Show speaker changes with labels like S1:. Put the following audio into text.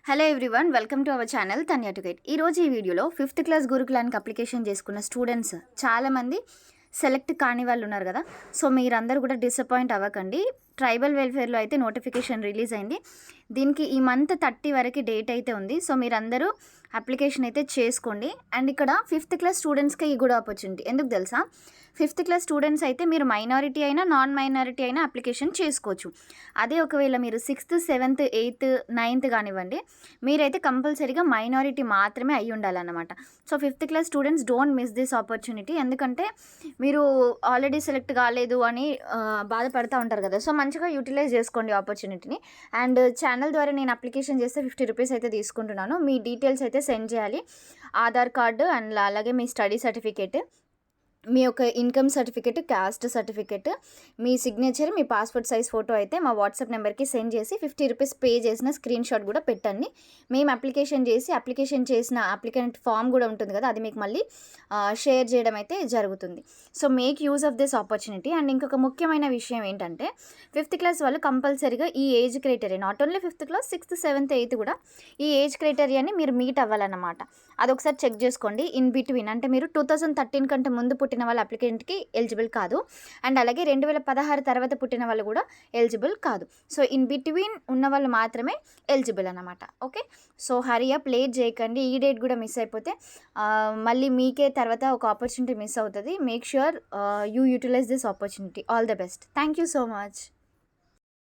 S1: Hello everyone, welcome to our channel Tanya to guide. ఈరోజు ఈ వీడియోలో 5th క్లాస్ గురుకులానికి అప్లికేషన్ చేసుకున్న స్టూడెంట్స్ చాలామంది సెలెక్ట్ కాని వాళ్ళు ఉన్నారు కదా. సో మీరందరూ కూడా డిసప్పాయింట్ అవ్వకండి. ట్రైబల్ వెల్ఫేర్లో అయితే నోటిఫికేషన్ రిలీజ్ అయింది. దీనికి ఈ మంత్ 30 వరకు డేట్ అయితే ఉంది. సో మీరందరూ అప్లికేషన్ అయితే చేసుకోండి. అండ్ ఇక్కడ 5th క్లాస్ స్టూడెంట్స్కి ఈ గుడ్ ఆపర్చునిటీ ఎందుకు తెలుసా? 5th క్లాస్ స్టూడెంట్స్ అయితే మీరు మైనారిటీ అయినా నాన్ మైనారిటీ అయినా అప్లికేషన్ చేసుకోవచ్చు. అదే ఒకవేళ మీరు 6th 7th 8th 9th కానివ్వండి, మీరైతే కంపల్సరీగా మైనారిటీ మాత్రమే అయ్యి ఉండాలన్నమాట. So 5th class students don't miss this opportunity. ఎందుకంటే మీరు ఆల్రెడీ సెలెక్ట్ కాలేదు అని బాధపడుతూ ఉంటారు కదా. సో మంచిగా యూటిలైజ్ చేసుకోండి ఆపర్చునిటీని. అండ్ ఛానల్ ద్వారా నేను అప్లికేషన్ చేస్తే 50 రూపీస్ అయితే తీసుకుంటున్నాను. మీ డీటెయిల్స్ అయితే సెండ్ చేయాలి. ఆధార్ కార్డు అండ్ అలాగే మీ స్టడీ సర్టిఫికేట్, మీ యొక్క ఇన్కమ్ సర్టిఫికేట్, క్యాస్ట్ సర్టిఫికేట్, మీ సిగ్నేచర్, మీ పాస్పోర్ట్ సైజ్ ఫోటో అయితే మా వాట్సాప్ నెంబర్కి సెండ్ చేసి 50 రూపీస్ పే చేసిన స్క్రీన్ షాట్ కూడా పెట్టండి. మేము అప్లికేషన్ చేసిన అప్లికెంట్ ఫామ్ కూడా ఉంటుంది కదా, అది మీకు మళ్ళీ షేర్ చేయడం అయితే జరుగుతుంది. So make use of this opportunity. And ఇంకొక ముఖ్యమైన విషయం ఏంటంటే 5th క్లాస్ వాళ్ళు కంపల్సరీగా ఈ age criteria, not only 5th class 6th 7th 8th కూడా ఈ ఏజ్ క్రైటీరియాని మీరు మీట్ అవ్వాలన్నమాట. అదొకసారి చెక్ చేసుకోండి. ఇన్ బిట్వీన్ అంటే మీరు 2013 కంటే ముందు పుట్టిన వాళ్ళ అప్లికెంట్కి ఎలిజిబుల్ కాదు. అండ్ అలాగే 2016 తర్వాత పుట్టిన వాళ్ళు కూడా ఎలిజిబుల్ కాదు. సో ఇన్ బిట్వీన్ ఉన్న వాళ్ళు మాత్రమే ఎలిజిబుల్ అన్నమాట. Okay, so hurry up, late చేయకండి. ఈ డేట్ కూడా మిస్ అయిపోతే మళ్ళీ మీకే తర్వాత ఒక ఆపర్చునిటీ మిస్ అవుతుంది. Make sure you utilize this opportunity. All the best. Thank you so much.